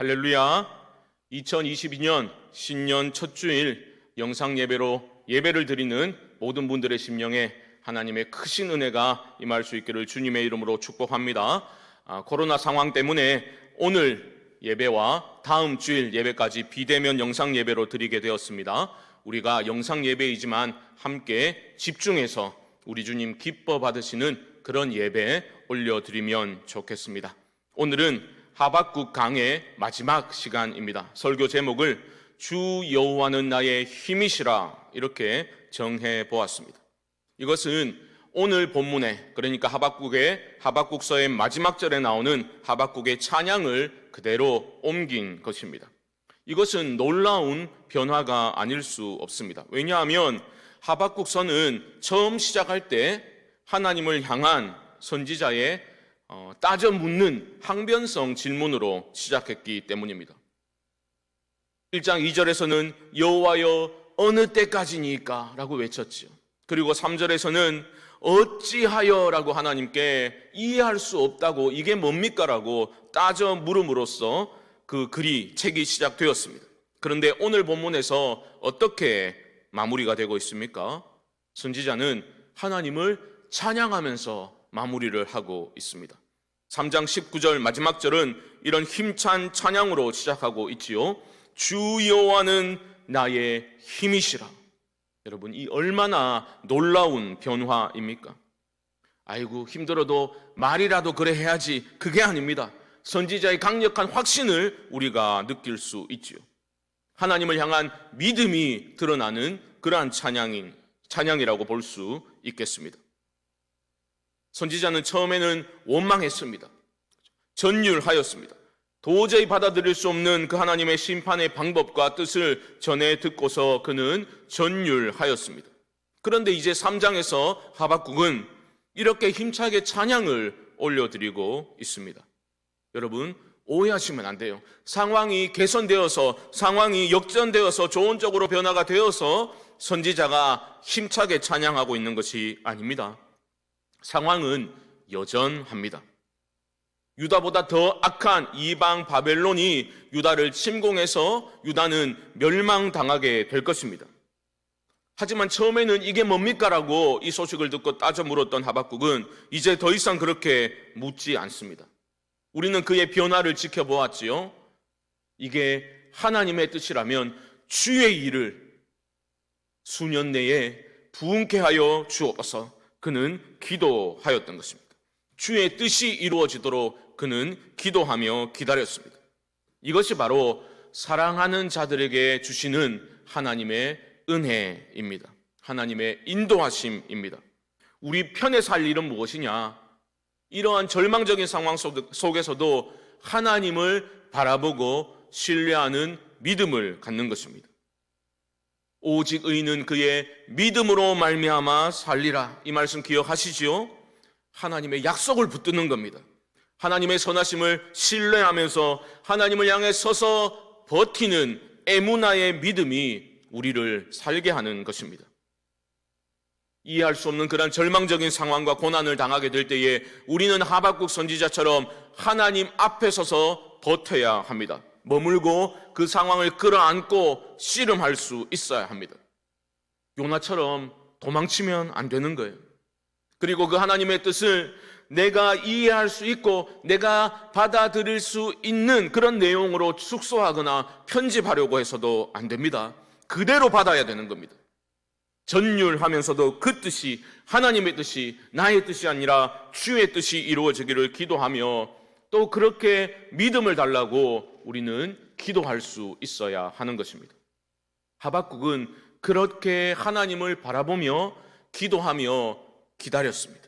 할렐루야. 2022년 신년 첫 주일 영상 예배로 예배를 드리는 모든 분들의 심령에 하나님의 크신 은혜가 임할 수 있기를 주님의 이름으로 축복합니다. 코로나 상황 때문에 오늘 예배와 다음 주일 예배까지 비대면 영상 예배로 드리게 되었습니다. 우리가 영상 예배이지만 함께 집중해서 우리 주님 기뻐 받으시는 그런 예배 올려드리면 좋겠습니다. 오늘은 하박국 강의 마지막 시간입니다. 설교 제목을 주 여호와는 나의 힘이시라 이렇게 정해 보았습니다. 이것은 오늘 본문에, 그러니까 하박국서의 마지막 절에 나오는 하박국의 찬양을 그대로 옮긴 것입니다. 이것은 놀라운 변화가 아닐 수 없습니다. 왜냐하면 하박국서는 처음 시작할 때 하나님을 향한 선지자의 따져 묻는 항변성 질문으로 시작했기 때문입니다. 1장 2절에서는 여호와여 어느 때까지니까 라고 외쳤지요. 그리고 3절에서는 어찌하여 라고 하나님께 이해할 수 없다고 이게 뭡니까 라고 따져 물음으로써 그 책이 시작되었습니다. 그런데 오늘 본문에서 어떻게 마무리가 되고 있습니까? 선지자는 하나님을 찬양하면서 마무리를 하고 있습니다. 3장 19절 마지막 절은 이런 힘찬 찬양으로 시작하고 있지요. 주 여호와는 나의 힘이시라. 여러분, 이 얼마나 놀라운 변화입니까? 아이고 힘들어도 말이라도 그래 해야지, 그게 아닙니다. 선지자의 강력한 확신을 우리가 느낄 수 있지요. 하나님을 향한 믿음이 드러나는 그러한 찬양이라고 볼 수 있겠습니다. 선지자는 처음에는 원망했습니다. 전율하였습니다. 도저히 받아들일 수 없는 그 하나님의 심판의 방법과 뜻을 전해 듣고서 그는 전율하였습니다. 그런데 이제 3장에서 하박국은 이렇게 힘차게 찬양을 올려드리고 있습니다. 여러분, 오해하시면 안 돼요. 상황이 개선되어서, 상황이 역전되어서 좋은 쪽으로 변화가 되어서 선지자가 힘차게 찬양하고 있는 것이 아닙니다. 상황은 여전합니다. 유다보다 더 악한 이방 바벨론이 유다를 침공해서 유다는 멸망당하게 될 것입니다. 하지만 처음에는 이게 뭡니까? 라고 이 소식을 듣고 따져 물었던 하박국은 이제 더 이상 그렇게 묻지 않습니다. 우리는 그의 변화를 지켜보았지요. 이게 하나님의 뜻이라면 주의 일을 수년 내에 부흥케 하여 주옵소서. 그는 기도하였던 것입니다. 주의 뜻이 이루어지도록 그는 기도하며 기다렸습니다. 이것이 바로 사랑하는 자들에게 주시는 하나님의 은혜입니다. 하나님의 인도하심입니다. 우리 편에 살 일은 무엇이냐? 이러한 절망적인 상황 속에서도 하나님을 바라보고 신뢰하는 믿음을 갖는 것입니다. 오직 의인은 그의 믿음으로 말미암아 살리라. 이 말씀 기억하시지요? 하나님의 약속을 붙드는 겁니다. 하나님의 선하심을 신뢰하면서 하나님을 향해 서서 버티는 에무나의 믿음이 우리를 살게 하는 것입니다. 이해할 수 없는 그런 절망적인 상황과 고난을 당하게 될 때에 우리는 하박국 선지자처럼 하나님 앞에 서서 버텨야 합니다. 머물고 그 상황을 끌어안고 씨름할 수 있어야 합니다. 요나처럼 도망치면 안 되는 거예요. 그리고 그 하나님의 뜻을 내가 이해할 수 있고 내가 받아들일 수 있는 그런 내용으로 축소하거나 편집하려고 해서도 안 됩니다. 그대로 받아야 되는 겁니다. 전율하면서도 그 뜻이, 하나님의 뜻이 나의 뜻이 아니라 주의 뜻이 이루어지기를 기도하며 또 그렇게 믿음을 달라고 우리는 기도할 수 있어야 하는 것입니다. 하박국은 그렇게 하나님을 바라보며 기도하며 기다렸습니다.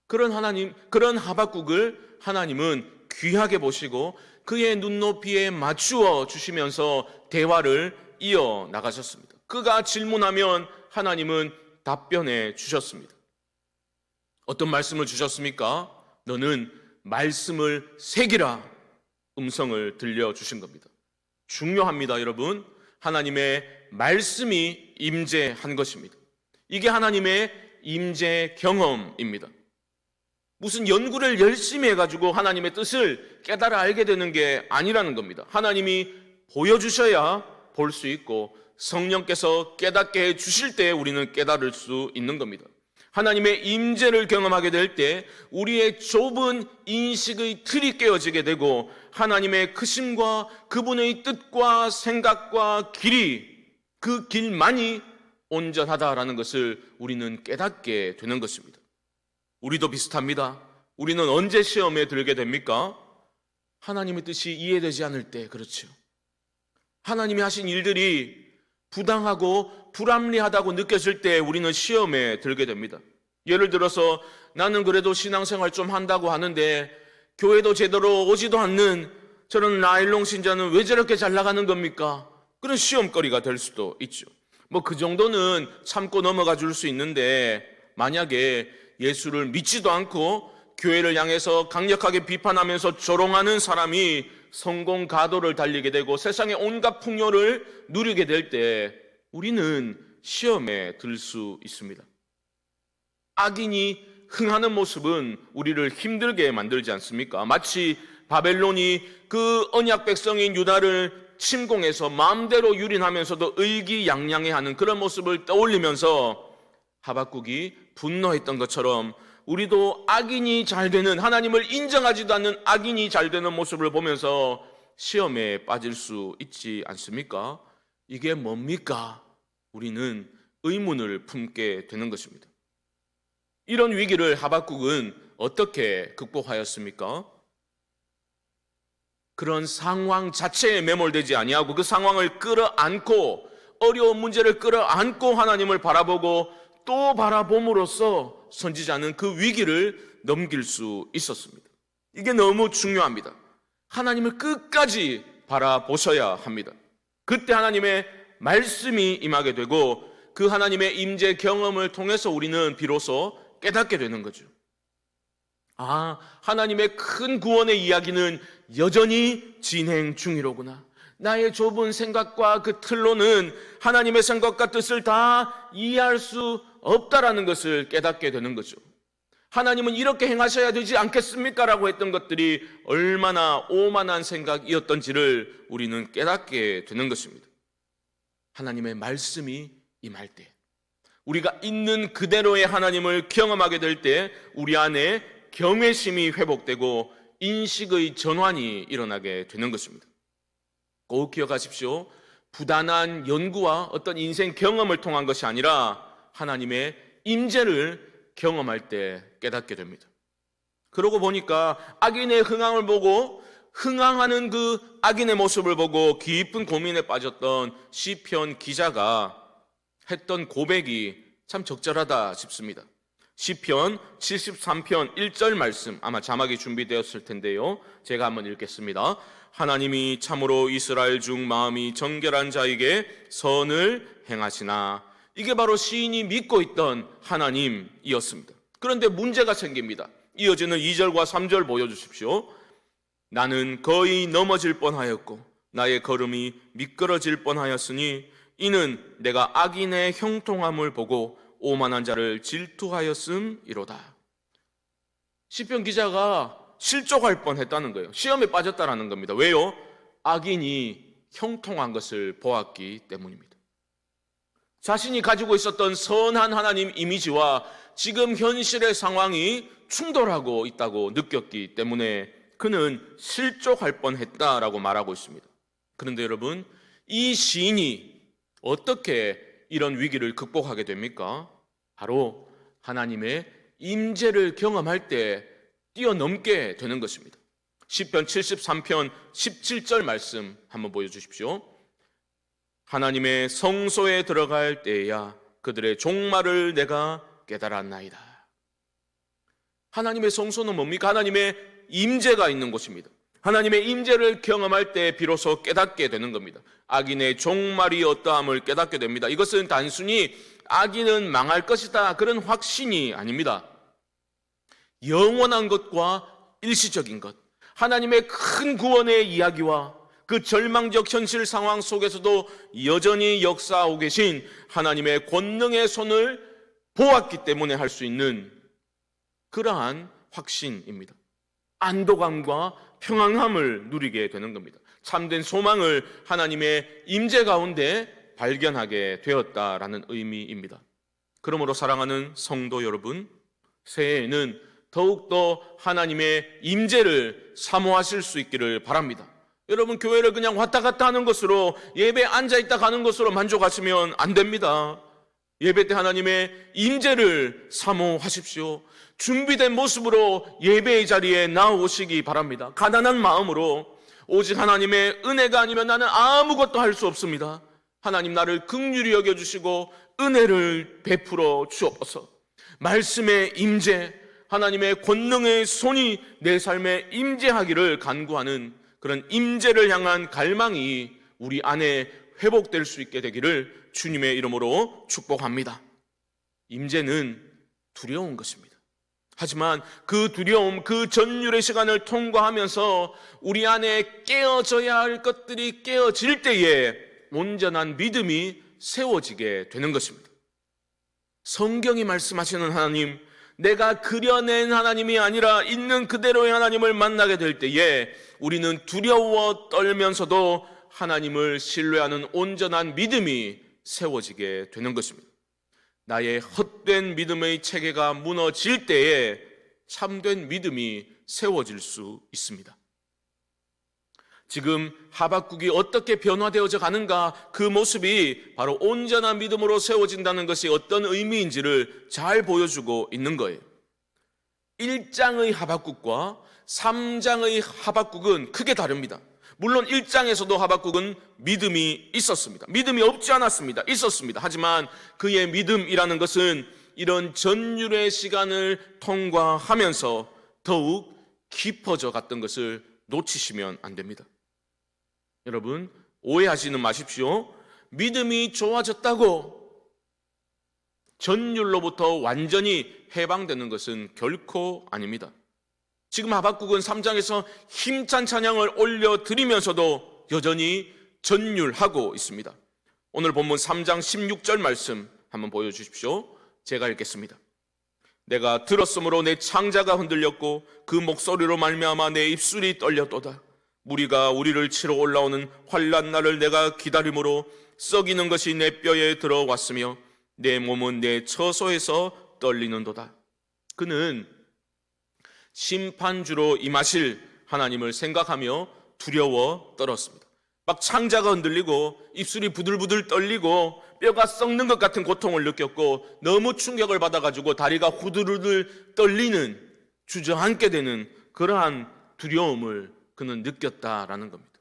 그런 하박국을 하나님은 귀하게 보시고 그의 눈높이에 맞추어 주시면서 대화를 이어 나가셨습니다. 그가 질문하면 하나님은 답변해 주셨습니다. 어떤 말씀을 주셨습니까? 너는 말씀을 새기라 음성을 들려주신 겁니다. 중요합니다, 여러분. 하나님의 말씀이 임재한 것입니다. 이게 하나님의 임재 경험입니다. 무슨 연구를 열심히 해가지고 하나님의 뜻을 깨달아 알게 되는 게 아니라는 겁니다. 하나님이 보여주셔야 볼 수 있고 성령께서 깨닫게 해주실 때 우리는 깨달을 수 있는 겁니다. 하나님의 임재를 경험하게 될 때 우리의 좁은 인식의 틀이 깨어지게 되고 하나님의 크심과 그분의 뜻과 생각과 길이, 그 길만이 온전하다라는 것을 우리는 깨닫게 되는 것입니다. 우리도 비슷합니다. 우리는 언제 시험에 들게 됩니까? 하나님의 뜻이 이해되지 않을 때, 그렇죠. 하나님이 하신 일들이 부당하고 불합리하다고 느껴질 때 우리는 시험에 들게 됩니다. 예를 들어서 나는 그래도 신앙생활 좀 한다고 하는데 교회도 제대로 오지도 않는 저런 나일론 신자는 왜 저렇게 잘 나가는 겁니까? 그런 시험거리가 될 수도 있죠. 뭐 그 정도는 참고 넘어가 줄 수 있는데 만약에 예수를 믿지도 않고 교회를 향해서 강력하게 비판하면서 조롱하는 사람이 성공 가도를 달리게 되고 세상의 온갖 풍요를 누리게 될 때 우리는 시험에 들 수 있습니다. 악인이 흥하는 모습은 우리를 힘들게 만들지 않습니까? 마치 바벨론이 그 언약 백성인 유다를 침공해서 마음대로 유린하면서도 의기양양해하는 그런 모습을 떠올리면서 하박국이 분노했던 것처럼 우리도 악인이 잘 되는, 하나님을 인정하지도 않는 악인이 잘 되는 모습을 보면서 시험에 빠질 수 있지 않습니까? 이게 뭡니까? 우리는 의문을 품게 되는 것입니다. 이런 위기를 하박국은 어떻게 극복하였습니까? 그런 상황 자체에 매몰되지 아니하고 그 상황을 끌어안고 어려운 문제를 끌어안고 하나님을 바라보고 또 바라봄으로써 선지자는 그 위기를 넘길 수 있었습니다. 이게 너무 중요합니다. 하나님을 끝까지 바라보셔야 합니다. 그때 하나님의 말씀이 임하게 되고 그 하나님의 임재 경험을 통해서 우리는 비로소 깨닫게 되는 거죠. 아, 하나님의 큰 구원의 이야기는 여전히 진행 중이로구나. 나의 좁은 생각과 그 틀로는 하나님의 생각과 뜻을 다 이해할 수 없다라는 것을 깨닫게 되는 거죠. 하나님은 이렇게 행하셔야 되지 않겠습니까? 라고 했던 것들이 얼마나 오만한 생각이었던지를 우리는 깨닫게 되는 것입니다. 하나님의 말씀이 임할 때, 우리가 있는 그대로의 하나님을 경험하게 될 때 우리 안에 경외심이 회복되고 인식의 전환이 일어나게 되는 것입니다. 꼭 기억하십시오. 부단한 연구와 어떤 인생 경험을 통한 것이 아니라 하나님의 임재를 경험할 때 깨닫게 됩니다. 그러고 보니까 악인의 흥황을 보고 흥황하는 그 악인의 모습을 보고 깊은 고민에 빠졌던 시편 기자가 했던 고백이 참 적절하다 싶습니다. 시편 73편 1절 말씀, 아마 자막이 준비되었을 텐데요. 제가 한번 읽겠습니다. 하나님이 참으로 이스라엘 중 마음이 정결한 자에게 선을 행하시나. 이게 바로 시인이 믿고 있던 하나님이었습니다. 그런데 문제가 생깁니다. 이어지는 2절과 3절 보여주십시오. 나는 거의 넘어질 뻔하였고 나의 걸음이 미끄러질 뻔하였으니 이는 내가 악인의 형통함을 보고 오만한 자를 질투하였음이로다. 시편 기자가 실족할 뻔했다는 거예요. 시험에 빠졌다라는 겁니다. 왜요? 악인이 형통한 것을 보았기 때문입니다. 자신이 가지고 있었던 선한 하나님 이미지와 지금 현실의 상황이 충돌하고 있다고 느꼈기 때문에 그는 실족할 뻔했다라고 말하고 있습니다. 그런데 여러분, 이 시인이 어떻게 이런 위기를 극복하게 됩니까? 바로 하나님의 임재를 경험할 때 뛰어넘게 되는 것입니다. 시편 73편 17절 말씀 한번 보여주십시오. 하나님의 성소에 들어갈 때야 그들의 종말을 내가 깨달았나이다. 하나님의 성소는 뭡니까? 하나님의 임재가 있는 곳입니다. 하나님의 임재를 경험할 때 비로소 깨닫게 되는 겁니다. 악인의 종말이 어떠함을 깨닫게 됩니다. 이것은 단순히 악인은 망할 것이다 그런 확신이 아닙니다. 영원한 것과 일시적인 것, 하나님의 큰 구원의 이야기와 그 절망적 현실 상황 속에서도 여전히 역사하고 계신 하나님의 권능의 손을 보았기 때문에 할 수 있는 그러한 확신입니다. 안도감과 평안함을 누리게 되는 겁니다. 참된 소망을 하나님의 임재 가운데 발견하게 되었다라는 의미입니다. 그러므로 사랑하는 성도 여러분, 새해에는 더욱더 하나님의 임재를 사모하실 수 있기를 바랍니다. 여러분, 교회를 그냥 왔다 갔다 하는 것으로, 예배 앉아있다 가는 것으로 만족하시면 안 됩니다. 예배 때 하나님의 임재를 사모하십시오. 준비된 모습으로 예배의 자리에 나오시기 바랍니다. 가난한 마음으로, 오직 하나님의 은혜가 아니면 나는 아무것도 할 수 없습니다. 하나님, 나를 긍휼히 여겨주시고 은혜를 베풀어 주옵소서. 말씀의 임재, 하나님의 권능의 손이 내 삶에 임재하기를 간구하는 그런 임재를 향한 갈망이 우리 안에 회복될 수 있게 되기를 주님의 이름으로 축복합니다. 임재는 두려운 것입니다. 하지만 그 두려움, 그 전율의 시간을 통과하면서 우리 안에 깨어져야 할 것들이 깨어질 때에 온전한 믿음이 세워지게 되는 것입니다. 성경이 말씀하시는 하나님, 내가 그려낸 하나님이 아니라 있는 그대로의 하나님을 만나게 될 때에 우리는 두려워 떨면서도 하나님을 신뢰하는 온전한 믿음이 세워지게 되는 것입니다. 나의 헛된 믿음의 체계가 무너질 때에 참된 믿음이 세워질 수 있습니다. 지금 하박국이 어떻게 변화되어져 가는가, 그 모습이 바로 온전한 믿음으로 세워진다는 것이 어떤 의미인지를 잘 보여주고 있는 거예요. 1장의 하박국과 3장의 하박국은 크게 다릅니다. 물론 1장에서도 하박국은 믿음이 있었습니다. 믿음이 없지 않았습니다. 있었습니다. 하지만 그의 믿음이라는 것은 이런 전율의 시간을 통과하면서 더욱 깊어져 갔던 것을 놓치시면 안 됩니다. 여러분, 오해하지는 마십시오. 믿음이 좋아졌다고 전율로부터 완전히 해방되는 것은 결코 아닙니다. 지금 하박국은 3장에서 힘찬 찬양을 올려드리면서도 여전히 전율하고 있습니다. 오늘 본문 3장 16절 말씀 한번 보여주십시오. 제가 읽겠습니다. 내가 들었으므로 내 창자가 흔들렸고 그 목소리로 말미암아 내 입술이 떨렸도다. 무리가 우리를 치러 올라오는 환난 날을 내가 기다림으로 썩이는 것이 내 뼈에 들어왔으며 내 몸은 내 처소에서 떨리는도다. 그는 심판주로 임하실 하나님을 생각하며 두려워 떨었습니다. 막 창자가 흔들리고 입술이 부들부들 떨리고 뼈가 썩는 것 같은 고통을 느꼈고 너무 충격을 받아가지고 다리가 후들후들 떨리는, 주저앉게 되는 그러한 두려움을 그는 느꼈다라는 겁니다.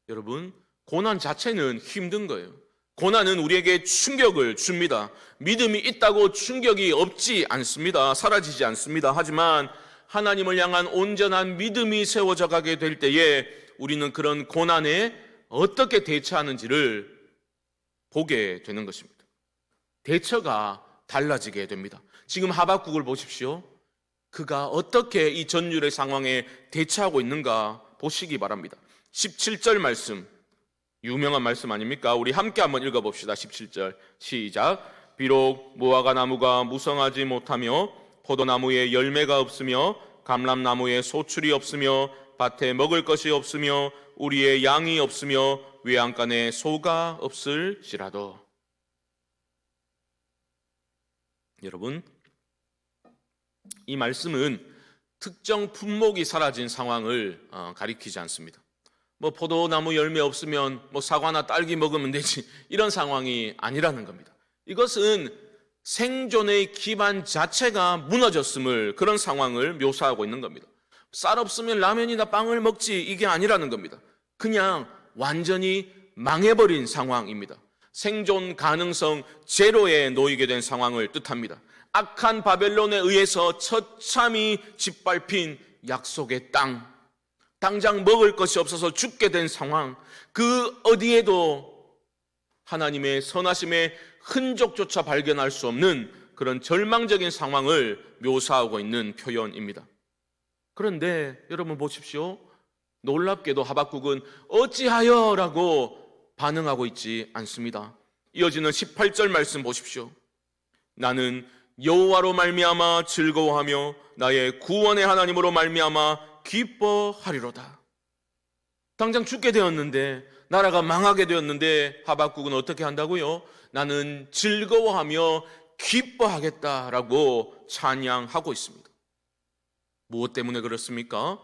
여러분, 고난 자체는 힘든 거예요. 고난은 우리에게 충격을 줍니다. 믿음이 있다고 충격이 없지 않습니다. 사라지지 않습니다. 하지만 하나님을 향한 온전한 믿음이 세워져 가게 될 때에 우리는 그런 고난에 어떻게 대처하는지를 보게 되는 것입니다. 대처가 달라지게 됩니다. 지금 하박국을 보십시오. 그가 어떻게 이 전율의 상황에 대처하고 있는가 보시기 바랍니다. 17절 말씀, 유명한 말씀 아닙니까? 우리 함께 한번 읽어봅시다. 17절 시작. 비록 무화과 나무가 무성하지 못하며 포도나무에 열매가 없으며 감람나무에 소출이 없으며 밭에 먹을 것이 없으며 우리의 양이 없으며 외양간에 소가 없을지라도. 여러분, 이 말씀은 특정 품목이 사라진 상황을 가리키지 않습니다. 포도나무 열매 없으면 사과나 딸기 먹으면 되지, 이런 상황이 아니라는 겁니다. 이것은 생존의 기반 자체가 무너졌음을, 그런 상황을 묘사하고 있는 겁니다. 쌀 없으면 라면이나 빵을 먹지, 이게 아니라는 겁니다. 그냥 완전히 망해버린 상황입니다. 생존 가능성 제로에 놓이게 된 상황을 뜻합니다. 악한 바벨론에 의해서 처참히 짓밟힌 약속의 땅, 당장 먹을 것이 없어서 죽게 된 상황, 그 어디에도 하나님의 선하심의 흔적조차 발견할 수 없는 그런 절망적인 상황을 묘사하고 있는 표현입니다. 그런데 여러분 보십시오. 놀랍게도 하박국은 어찌하여 라고 반응하고 있지 않습니다. 이어지는 18절 말씀 보십시오. 나는 여호와로 말미암아 즐거워하며 나의 구원의 하나님으로 말미암아 기뻐하리로다. 당장 죽게 되었는데, 나라가 망하게 되었는데 하박국은 어떻게 한다고요? 나는 즐거워하며 기뻐하겠다라고 찬양하고 있습니다. 무엇 때문에 그렇습니까?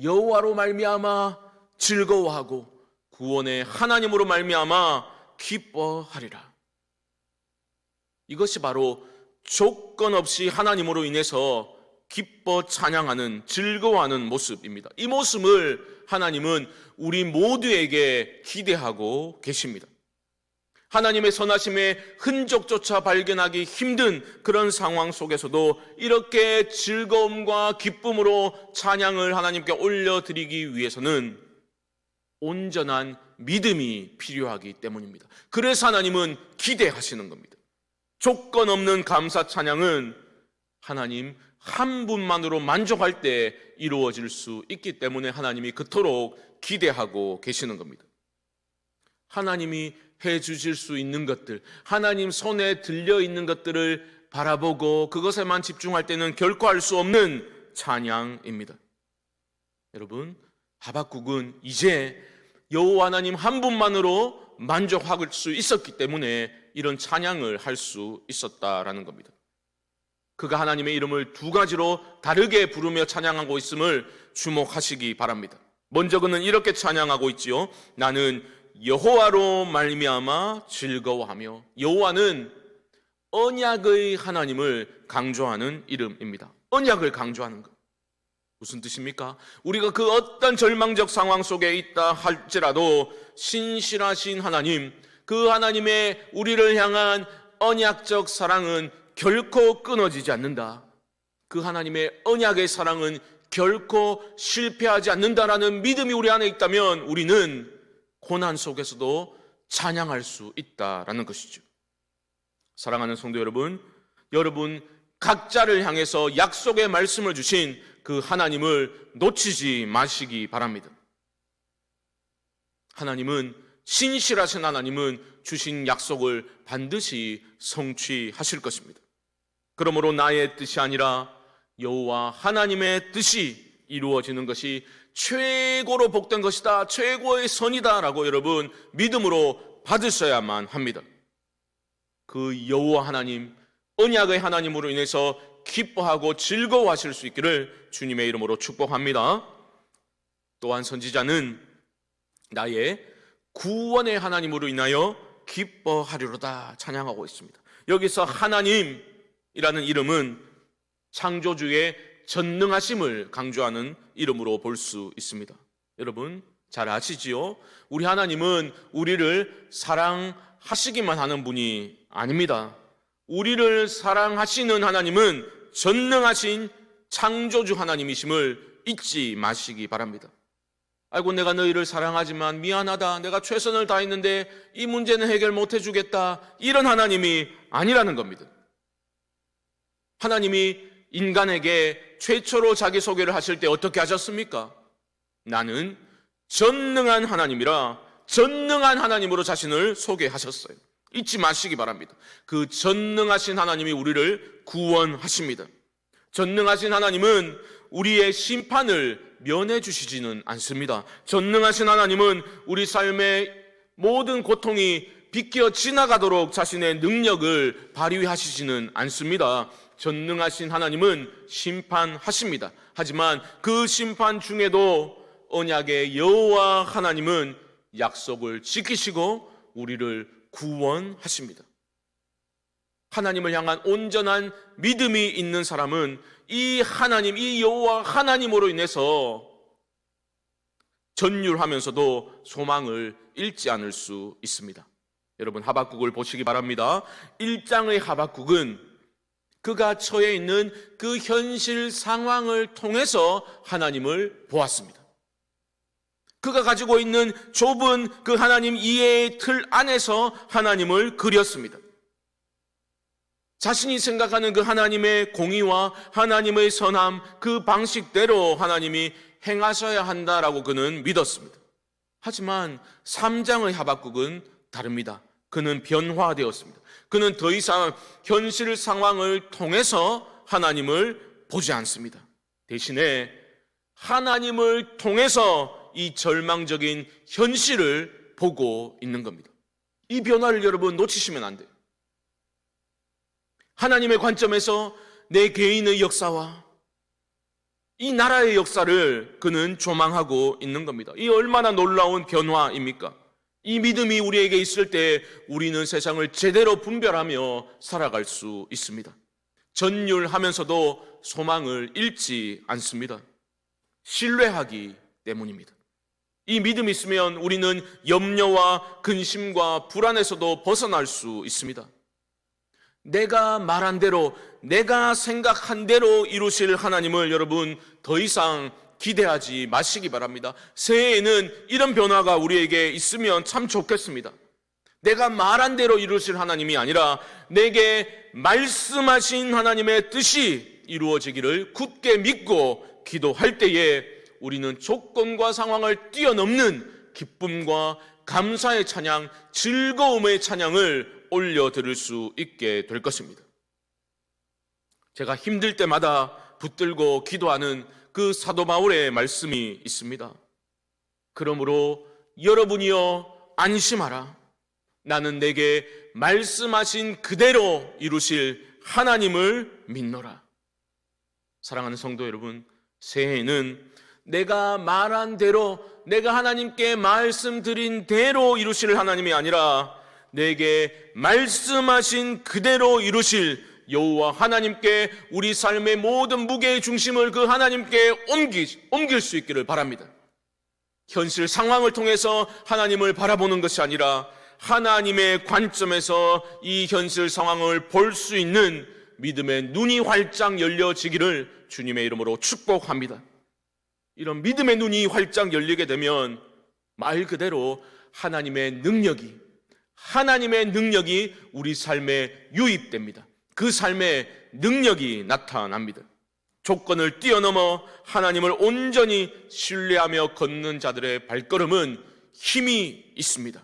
여호와로 말미암아 즐거워하고 구원의 하나님으로 말미암아 기뻐하리라. 이것이 바로 조건 없이 하나님으로 인해서 기뻐 찬양하는, 즐거워하는 모습입니다. 이 모습을 하나님은 우리 모두에게 기대하고 계십니다. 하나님의 선하심의 흔적조차 발견하기 힘든 그런 상황 속에서도 이렇게 즐거움과 기쁨으로 찬양을 하나님께 올려드리기 위해서는 온전한 믿음이 필요하기 때문입니다. 그래서 하나님은 기대하시는 겁니다. 조건 없는 감사 찬양은 하나님 한 분만으로 만족할 때 이루어질 수 있기 때문에 하나님이 그토록 기대하고 계시는 겁니다. 하나님이 해 주실 수 있는 것들, 하나님 손에 들려 있는 것들을 바라보고 그것에만 집중할 때는 결코 할 수 없는 찬양입니다. 여러분, 하박국은 이제 여호와 하나님 한 분만으로 만족할 수 있었기 때문에 이런 찬양을 할 수 있었다라는 겁니다. 그가 하나님의 이름을 두 가지로 다르게 부르며 찬양하고 있음을 주목하시기 바랍니다. 먼저 그는 이렇게 찬양하고 있지요. 나는 여호와로 말미암아 즐거워하며. 여호와는 언약의 하나님을 강조하는 이름입니다. 언약을 강조하는 것. 무슨 뜻입니까? 우리가 그 어떤 절망적 상황 속에 있다 할지라도 신실하신 하나님, 그 하나님의 우리를 향한 언약적 사랑은 결코 끊어지지 않는다. 그 하나님의 언약의 사랑은 결코 실패하지 않는다라는 믿음이 우리 안에 있다면 우리는 고난 속에서도 찬양할 수 있다라는 것이죠. 사랑하는 성도 여러분, 여러분 각자를 향해서 약속의 말씀을 주신 그 하나님을 놓치지 마시기 바랍니다. 하나님은, 신실하신 하나님은 주신 약속을 반드시 성취하실 것입니다. 그러므로 나의 뜻이 아니라 여호와 하나님의 뜻이 이루어지는 것이 최고로 복된 것이다, 최고의 선이다라고 여러분 믿음으로 받으셔야만 합니다. 그 여호와 하나님, 언약의 하나님으로 인해서 기뻐하고 즐거워하실 수 있기를 주님의 이름으로 축복합니다. 또한 선지자는 나의 구원의 하나님으로 인하여 기뻐하리로다 찬양하고 있습니다. 여기서 하나님이라는 이름은 창조주의 전능하심을 강조하는 이름으로 볼 수 있습니다. 여러분 잘 아시지요? 우리 하나님은 우리를 사랑하시기만 하는 분이 아닙니다. 우리를 사랑하시는 하나님은 전능하신 창조주 하나님이심을 잊지 마시기 바랍니다. 아이고, 내가 너희를 사랑하지만 미안하다, 내가 최선을 다했는데 이 문제는 해결 못 해주겠다, 이런 하나님이 아니라는 겁니다. 하나님이 인간에게 최초로 자기소개를 하실 때 어떻게 하셨습니까? 나는 전능한 하나님이라 전능한 하나님으로 자신을 소개하셨어요. 잊지 마시기 바랍니다. 그 전능하신 하나님이 우리를 구원하십니다. 전능하신 하나님은 우리의 심판을 면해 주시지는 않습니다. 전능하신 하나님은 우리 삶의 모든 고통이 비껴 지나가도록 자신의 능력을 발휘하시지는 않습니다. 전능하신 하나님은 심판하십니다. 하지만 그 심판 중에도 언약의 여호와 하나님은 약속을 지키시고 우리를 구원하십니다. 하나님을 향한 온전한 믿음이 있는 사람은 이 하나님, 이 여호와 하나님으로 인해서 전율하면서도 소망을 잃지 않을 수 있습니다. 여러분 하박국을 보시기 바랍니다. 1장의 하박국은 그가 처해 있는 그 현실 상황을 통해서 하나님을 보았습니다. 그가 가지고 있는 좁은 그 하나님 이해의 틀 안에서 하나님을 그렸습니다. 자신이 생각하는 그 하나님의 공의와 하나님의 선함, 그 방식대로 하나님이 행하셔야 한다라고 그는 믿었습니다. 하지만 3장의 하박국은 다릅니다. 그는 변화되었습니다. 그는 더 이상 현실 상황을 통해서 하나님을 보지 않습니다. 대신에 하나님을 통해서 이 절망적인 현실을 보고 있는 겁니다. 이 변화를 여러분 놓치시면 안 돼요. 하나님의 관점에서 내 개인의 역사와 이 나라의 역사를 그는 조망하고 있는 겁니다. 이 얼마나 놀라운 변화입니까? 이 믿음이 우리에게 있을 때 우리는 세상을 제대로 분별하며 살아갈 수 있습니다. 전율하면서도 소망을 잃지 않습니다. 신뢰하기 때문입니다. 이 믿음이 있으면 우리는 염려와 근심과 불안에서도 벗어날 수 있습니다. 내가 말한 대로, 내가 생각한 대로 이루실 하나님을 여러분 더 이상 기대하지 마시기 바랍니다. 새해에는 이런 변화가 우리에게 있으면 참 좋겠습니다. 내가 말한 대로 이루실 하나님이 아니라 내게 말씀하신 하나님의 뜻이 이루어지기를 굳게 믿고 기도할 때에 우리는 조건과 상황을 뛰어넘는 기쁨과 감사의 찬양, 즐거움의 찬양을 올려드릴 수 있게 될 것입니다. 제가 힘들 때마다 붙들고 기도하는 그 사도 바울의 말씀이 있습니다. 그러므로 여러분이여 안심하라. 나는 내게 말씀하신 그대로 이루실 하나님을 믿노라. 사랑하는 성도 여러분, 새해에는 내가 말한 대로, 내가 하나님께 말씀드린 대로 이루실 하나님이 아니라 내게 말씀하신 그대로 이루실 여호와 하나님께 우리 삶의 모든 무게의 중심을 그 하나님께 옮길 수 있기를 바랍니다. 현실 상황을 통해서 하나님을 바라보는 것이 아니라 하나님의 관점에서 이 현실 상황을 볼 수 있는 믿음의 눈이 활짝 열려지기를 주님의 이름으로 축복합니다. 이런 믿음의 눈이 활짝 열리게 되면 말 그대로 하나님의 능력이 우리 삶에 유입됩니다. 그 삶의 능력이 나타납니다. 조건을 뛰어넘어 하나님을 온전히 신뢰하며 걷는 자들의 발걸음은 힘이 있습니다.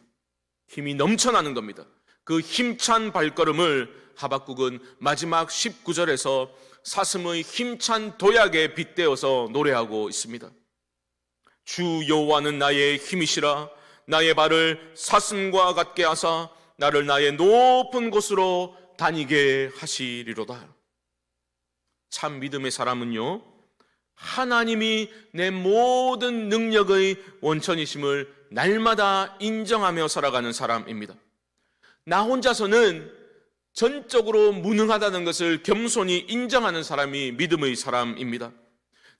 힘이 넘쳐나는 겁니다. 그 힘찬 발걸음을 하박국은 마지막 19절에서 사슴의 힘찬 도약에 빗대어서 노래하고 있습니다. 주 여호와는 나의 힘이시라. 나의 발을 사슴과 같게 하사 나를 나의 높은 곳으로 다니게 하시리로다. 참 믿음의 사람은요, 하나님이 내 모든 능력의 원천이심을 날마다 인정하며 살아가는 사람입니다. 나 혼자서는 전적으로 무능하다는 것을 겸손히 인정하는 사람이 믿음의 사람입니다.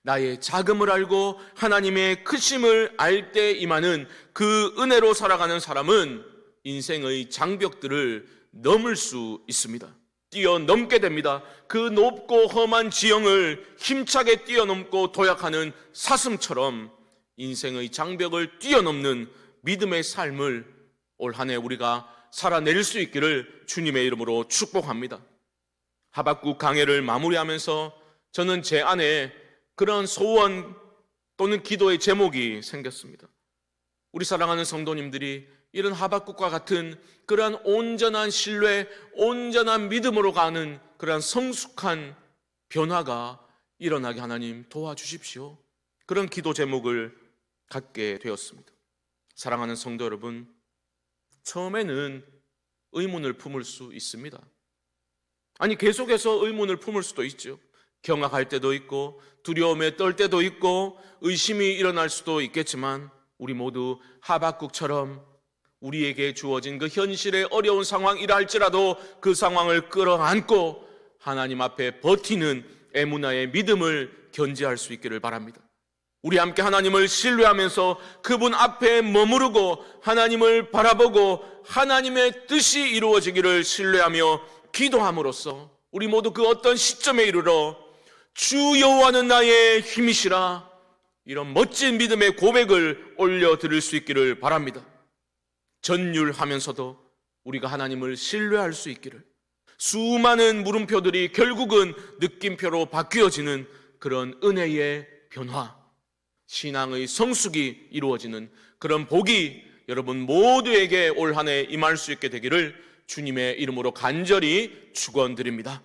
나의 작음을 알고 하나님의 크심을 알 때 임하는 그 은혜로 살아가는 사람은 인생의 장벽들을 넘을 수 있습니다. 뛰어넘게 됩니다. 그 높고 험한 지형을 힘차게 뛰어넘고 도약하는 사슴처럼 인생의 장벽을 뛰어넘는 믿음의 삶을 올 한 해 우리가 살아낼 수 있기를 주님의 이름으로 축복합니다. 하박국 강해를 마무리하면서 저는 제 안에 그런 소원 또는 기도의 제목이 생겼습니다. 우리 사랑하는 성도님들이 이런 하박국과 같은 그러한 온전한 신뢰, 온전한 믿음으로 가는 그러한 성숙한 변화가 일어나게 하나님 도와주십시오. 그런 기도 제목을 갖게 되었습니다. 사랑하는 성도 여러분, 처음에는 의문을 품을 수 있습니다. 아니, 계속해서 의문을 품을 수도 있죠. 경악할 때도 있고 두려움에 떨 때도 있고 의심이 일어날 수도 있겠지만 우리 모두 하박국처럼 우리에게 주어진 그 현실의 어려운 상황이라 할지라도 그 상황을 끌어안고 하나님 앞에 버티는 에무나의 믿음을 견지할 수 있기를 바랍니다. 우리 함께 하나님을 신뢰하면서 그분 앞에 머무르고 하나님을 바라보고 하나님의 뜻이 이루어지기를 신뢰하며 기도함으로써 우리 모두 그 어떤 시점에 이르러 주 여호와는 나의 힘이시라, 이런 멋진 믿음의 고백을 올려드릴 수 있기를 바랍니다. 전율하면서도 우리가 하나님을 신뢰할 수 있기를, 수많은 물음표들이 결국은 느낌표로 바뀌어지는 그런 은혜의 변화, 신앙의 성숙이 이루어지는 그런 복이 여러분 모두에게 올 한 해 임할 수 있게 되기를 주님의 이름으로 간절히 축원드립니다.